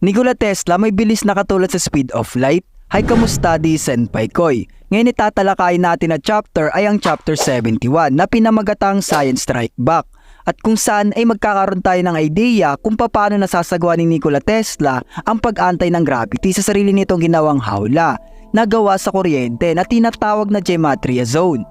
Nikola Tesla may bilis na katulad sa speed of light? Hi, kamusta di Senpai Koy? Ngayon itatalakayin natin na chapter ay ang chapter 71 na pinamagatang Science Strike Back. At kung saan ay magkakaroon tayo ng idea kung paano nasasagawa ni Nikola Tesla ang pag-antay ng gravity sa sarili nitong ginawang hawla na gawa sa kuryente na tinatawag na gematria zone.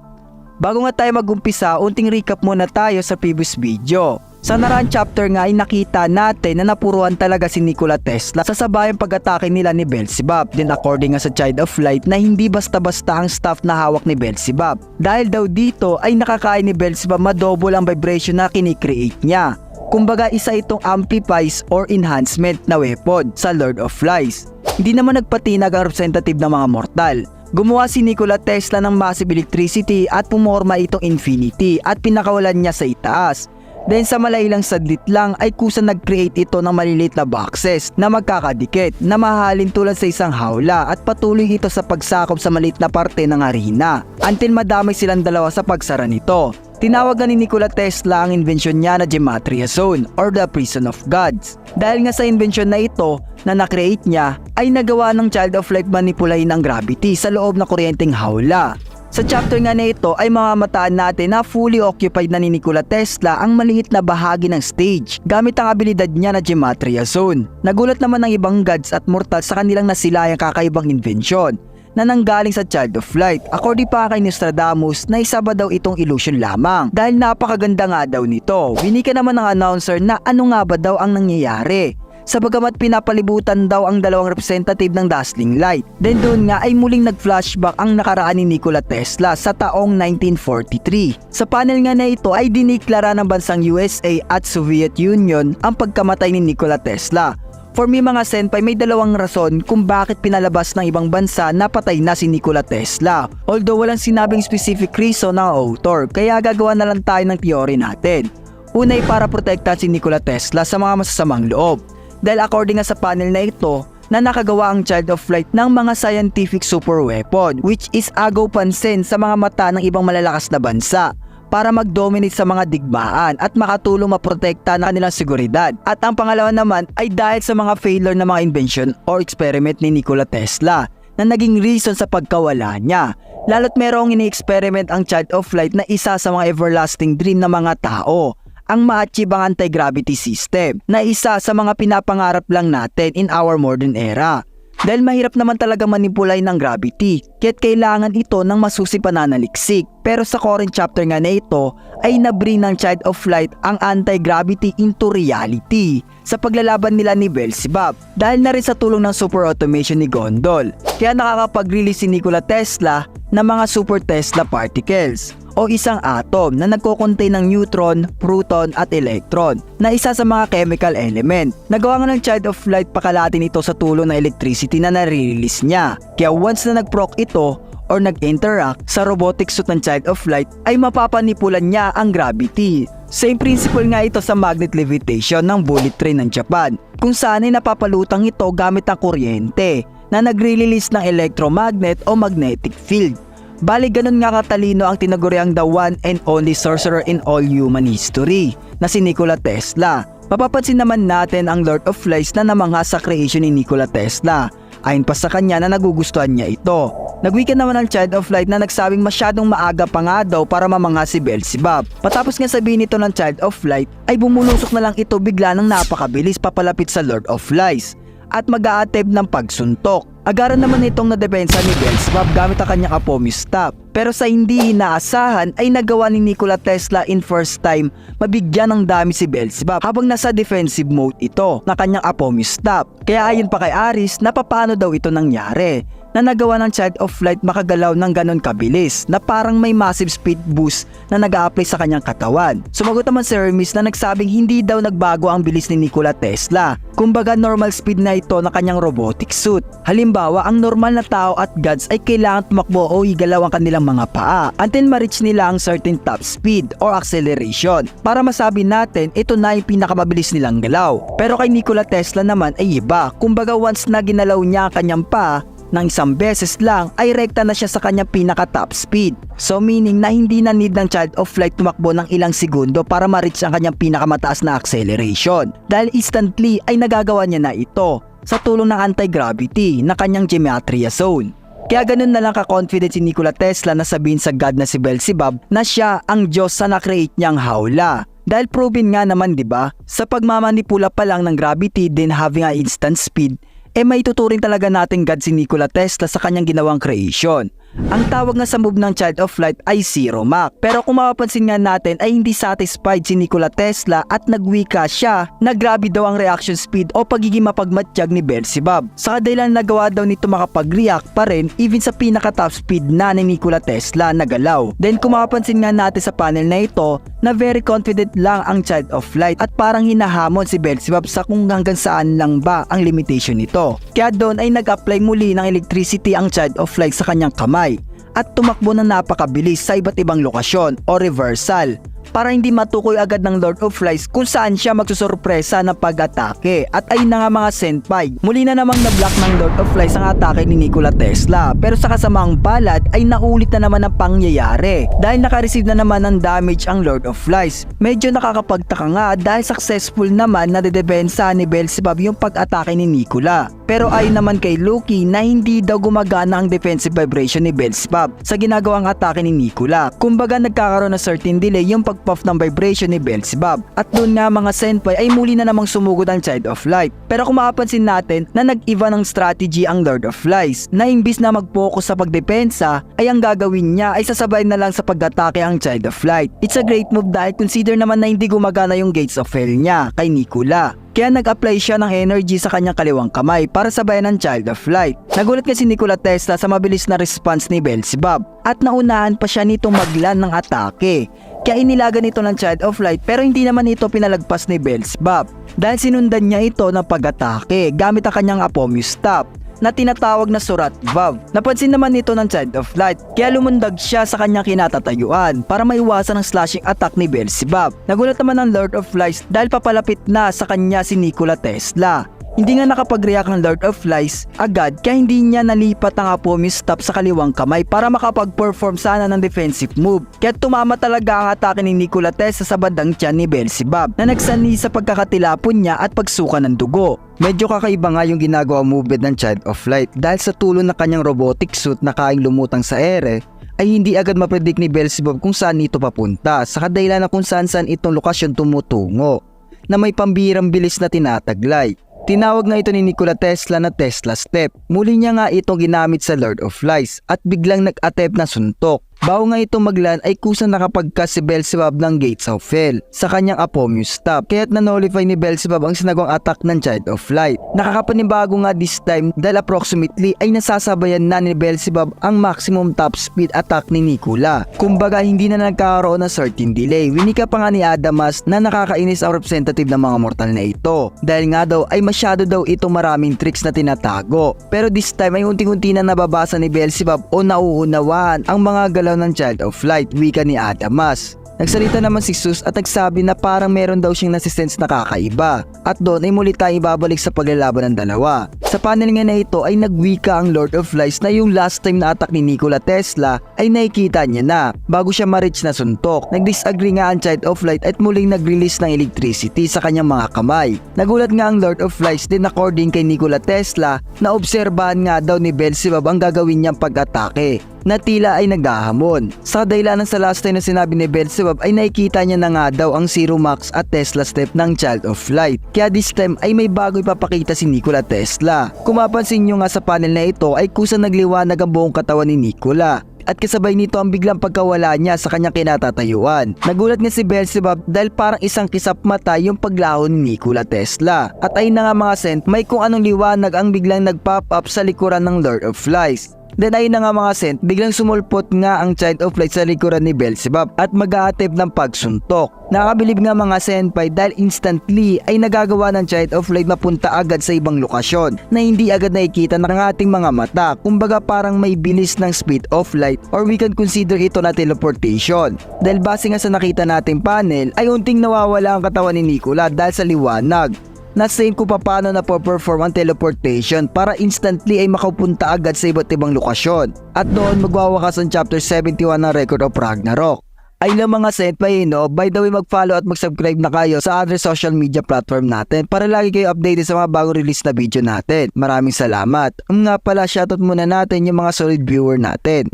Bago nga tayo mag-umpisa, unting recap muna tayo sa previous video. Sa nakaraang chapter nga ay nakita natin na napuruan talaga si Nikola Tesla sa sabayang pag-atake nila ni Beelzebub. Then according nga sa Child of Light na hindi basta-basta ang stuff na hawak ni Beelzebub. Dahil daw dito ay nakakain ni Beelzebub madouble ang vibration na kinikreate niya. Kumbaga isa itong amplifies or enhancement na weapon sa Lord of Lies. Hindi naman nagpatinag ang representative ng mga mortal. Gumawa si Nikola Tesla ng massive electricity at pumorma itong infinity at pinakawalan niya sa itaas. Then sa malailang sadlit lang ay kusa nag-create ito ng maliliit na boxes na magkakadikit na mahalin tulad sa isang hawla at patuloy ito sa pagsakop sa maliit na parte ng arena until madamay silang dalawa sa pagsara nito. Tinawagan ni Nikola Tesla ang inbensyon niya na gematria zone or the prison of gods. Dahil nga sa inbensyon na ito na na-create niya ay nagawa ng Child of Light manipulahin ang gravity sa loob ng kuryenteng hawla. Sa chapter nga na ito ay mamamataan natin na fully occupied na ni Nikola Tesla ang maliit na bahagi ng stage gamit ang abilidad niya na gematria zone. Nagulat naman ng ibang gods at mortal sa kanilang nasilayang kakaibang invention na nanggaling sa Child of Light. According pa kay Nostradamus na isa ba daw itong illusion lamang dahil napakaganda nga daw nito. Winika naman ng announcer na ano nga ba daw ang nangyayari. Sa bagamat pinapalibutan daw ang dalawang representative ng dazzling light. Then doon nga ay muling nag-flashback ang nakaraan ni Nikola Tesla sa taong 1943. Sa panel nga na ito ay diniklara ng bansang USA at Soviet Union ang pagkamatay ni Nikola Tesla. For me mga senpai, may dalawang rason kung bakit pinalabas ng ibang bansa na patay na si Nikola Tesla. Although walang sinabing specific reason ng author, kaya gagawa na lang tayo ng theory natin. Una ay para protektahan si Nikola Tesla sa mga masasamang loob. Dahil according nga sa panel na ito, na nakagawa ang Child of Light ng mga scientific super weapon which is agaw pansin sa mga mata ng ibang malalakas na bansa para mag-dominate sa mga digmaan at makatulong maprotekta ng kanilang seguridad. At ang pangalawa naman ay dahil sa mga failure ng mga invention or experiment ni Nikola Tesla na naging reason sa pagkawala niya. Lalo't merong ini-experiment ang Child of Light na isa sa mga everlasting dream ng mga tao, ang ma-achieve ang anti-gravity system na isa sa mga pinapangarap lang natin in our modern era. Dahil mahirap naman talaga manipulay ng gravity, kaya't kailangan ito ng masusi pananaliksik. Pero sa current chapter nga na ito ay nabring ng Child of Light ang anti-gravity into reality sa paglalaban nila ni Beelzebub dahil na rin sa tulong ng super automation ni Gondol. Kaya nakakapag-release si Nikola Tesla ng mga super Tesla particles o isang atom na nagko-contain ng neutron, proton at electron na isa sa mga chemical element. Nagawa nga ng Child of Light pakalatin ito sa tulong ng electricity na nare-release niya. Kaya once na nag-proc ito or nag-interact sa robotic suit ng Child of Light ay mapapanipulan niya ang gravity. Same principle nga ito sa magnet levitation ng bullet train ng Japan kung saan ay napapalutang ito gamit ang kuryente na nagre-release ng electromagnet o magnetic field. Bali ganun nga katalino ang tinaguriang the one and only sorcerer in all human history na si Nikola Tesla. Mapapansin naman natin ang Lord of Lies na namangha sa creation ni Nikola Tesla. Ayon pa sa kanya na nagugustuhan niya ito. Nagwika naman ang Child of Light na nagsabing masyadong maaga pa nga daw para mamangha si Beelzebub. Patapos nga sabihin ito ng Child of Light ay bumulusok na lang ito bigla ng napakabilis papalapit sa Lord of Lies at mag-a-attempt ng pagsuntok. Agaran naman itong nadepensa ni Beelzebub gamit ang kanyang Apophis Staff. Pero sa hindi inaasahan ay nagawa ni Nikola Tesla in first time mabigyan ng dami si Beelzebub habang nasa defensive mode ito na kanyang Apophis Staff. Kaya ayon pa kay Aris na paano daw ito nangyari na nagawa ng Child of Light makagalaw ng ganon kabilis na parang may massive speed boost na nag-a-apply sa kanyang katawan. Sumagot naman si Hermes na nagsabing hindi daw nagbago ang bilis ni Nikola Tesla. Kumbaga normal speed na ito na kanyang robotic suit. Halimbawa, ang normal na tao at gods ay kailangan tumakbo o igalaw ang kanilang mga paa until ma-reach nila ang certain top speed or acceleration para masabi natin ito na yung pinakamabilis nilang galaw. Pero kay Nikola Tesla naman ay iba. Kumbaga once na ginalaw niya ang kanyang paa, ng isang beses lang ay rekta na siya sa kanyang pinaka top speed. So meaning na hindi na need ng Child of Light tumakbo ng ilang segundo para ma-reach ang kanyang pinakamataas na acceleration. Dahil instantly ay nagagawa niya na ito sa tulong ng anti-gravity na kanyang gematria zone. Kaya ganun na lang ka-confident si Nikola Tesla na sabihin sa God na si Beelzebub na siya ang Diyos sa na-create niyang hawla. Dahil proven nga naman 'di ba, sa pagmamanipula pa lang ng gravity then having a instant speed, may tuturing talaga natin God si Nikola Tesla sa kanyang ginawang creation. Ang tawag nga sa move ng Child of Light ay Zero Mach. Pero kung mapapansin nga natin ay hindi satisfied si Nikola Tesla at nagwika siya na grabe daw ang reaction speed o pagiging mapagmatsyag ni Beelzebub. Sa kadahilan nagawa daw nito makapag-react pa rin even sa pinaka top speed na ni Nikola Tesla na galaw. Then kung mapapansin nga natin sa panel na ito na very confident lang ang Child of Light at parang hinahamon si Beelzebub sa kung hanggang saan lang ba ang limitation nito. Kaya doon ay nag-apply muli ng electricity ang Child of Light sa kanyang kamay at tumakbo na napakabilis sa iba't ibang lokasyon o reversal para hindi matukoy agad ng Lord of Lies kung saan siya magsusurpresa ng pag-atake. At ayun na nga mga senpai, muli na namang na-block ng Lord of Lies ang atake ni Nikola Tesla, pero sa kasamaang palad ay naulit na naman ang pangyayari dahil naka-receive na naman ng damage ang Lord of Lies. Medyo nakakapagtaka nga dahil successful naman na dedepensa ni Beelzebub yung pag-atake ni Nikola. Pero ayon naman kay Loki na hindi daw gumagana ang defensive vibration ni Beelzebub sa ginagawang atake ni Nikola. Kumbaga nagkakaroon ng certain delay yung pag-puff ng vibration ni Beelzebub. At doon nga mga senpai ay muli na namang sumugod ang Child of Light. Pero kung mapapansin natin na nag-iba ng strategy ang Lord of Lies na imbis na mag-focus sa pagdepensa ay ang gagawin niya ay sasabay na lang sa pag-atake ang Child of Light. It's a great move dahil consider naman na hindi gumagana yung Gates of Hell niya kay Nikola. Kaya nag-apply siya ng energy sa kanyang kaliwang kamay para sabayan ng Child of Light. Nagulat kasi Nikola Tesla sa mabilis na response ni Beelzebub at naunahan pa siya nitong maglan ng atake. Kaya inilagan ito ng Child of Light pero hindi naman ito pinalagpas ni Beelzebub dahil sinundan niya ito ng pag-atake gamit ang kanyang Apophis Stop na tinatawag na Surat Valve. Napansin naman ito ng Child of Light kaya lumundag siya sa kanyang kinatatayuan para maiwasan ang slashing attack ni Beelzebub. Nagulat naman ang Lord of Lies dahil papalapit na sa kanya si Nikola Tesla. Hindi nga nakapag-react ng Lord of Lies agad kaya hindi niya nalipat ang Apophis Stop sa kaliwang kamay para makapag-perform sana ng defensive move. Kaya tumama talaga ang atake ni Nikola Tesla sa bandang tiyan ni Beelzebub na nagsani sa pagkakatilapon niya at pagsuka ng dugo. Medyo kakaiba nga yung ginagawa movement ng Child of Light dahil sa tulong ng kanyang robotic suit na kaing lumutang sa ere ay hindi agad mapredict ni Beelzebub kung saan ito papunta sa kadahilan na kung saan itong lokasyon tumutungo na may pambihirang bilis na tinataglay. Tinawag nga ito ni Nikola Tesla na Tesla Step. Muli niya nga itong ginamit sa Lord of Lies at biglang nag-attempt na suntok. Bago nga itong maglan ay kusang nakapagkas si Beelzebub ng Gates of Hell sa kanyang Apophis Stop kaya't na-nullify ni Beelzebub ang sinagawang attack ng Child of Light. Nakakapanibago nga this time dahil approximately ay nasasabayan na ni Beelzebub ang maximum top speed attack ni Nikola. Kumbaga hindi na nagkakaroon ng certain delay. Winika pa nga ni Adamas na nakakainis ang representative ng mga mortal na ito dahil nga daw ay masyado daw itong maraming tricks na tinatago. Pero this time ay unti-unti na nababasa ni Beelzebub o nauunawaan ang mga galaw ng Child of Light, wika ni Adamas. Nagsalita naman si Zeus at nagsabi na parang meron daw siyang nasisense na kakaiba at doon ay muli tayo ibabalik sa paglalaban ng dalawa. Sa panel nga na ito ay nagwika ang Lord of Lies na yung last time na attack ni Nikola Tesla ay nakikita niya na bago siya ma-reach na suntok. Nag-disagree nga ang Child of Light at muling nag-release ng electricity sa kanyang mga kamay. Nagulat nga ang Lord of Lies din according kay Nikola Tesla na obserbahan nga daw ni Beelzebub ang gagawin niyang pag-atake na tila ay naghahamon. Sa kadahilanan sa last time na sinabi ni Beelzebub ay nakikita niya na nga daw ang Zero Max at Tesla Step ng Child of Light. Kaya this time ay may bago ipapakita si Nikola Tesla. Kung mapansin nyo nga sa panel na ito ay kusang nagliwanag ang buong katawan ni Nikola. At kasabay nito ang biglang pagkawala niya sa kanyang kinatatayuan. Nagulat nga si Beelzebub dahil parang isang kisap mata yung paglaho ni Nikola Tesla. At ayun na nga mga sent, may kung anong liwanag ang biglang nag-pop up sa likuran ng Lord of Lies. Then ayun na nga mga sent, biglang sumulpot nga ang Child of Light sa likuran ni Beelzebub at mag-a-attempt ng pagsuntok. Nakakabilib nga mga senpai dahil instantly ay nagagawa ng Child of Light mapunta agad sa ibang lokasyon na hindi agad nakikita ng ating mga mata. Kumbaga parang may bilis ng speed of light or we can consider ito na teleportation. Dahil base nga sa nakita nating panel ay unting nawawala ang katawan ni Nikola dahil sa liwanag. na same kung paano na perform ang teleportation para instantly ay makapunta agad sa iba't ibang lokasyon. At doon magwawakas ang chapter 71 ng Record of Ragnarok. Ay lang mga senpai, no? By the way, mag-follow at mag-subscribe na kayo sa other social media platform natin para lagi kayo updated sa mga bagong release na video natin. Maraming salamat. Nga pala, shoutout muna natin yung mga solid viewer natin.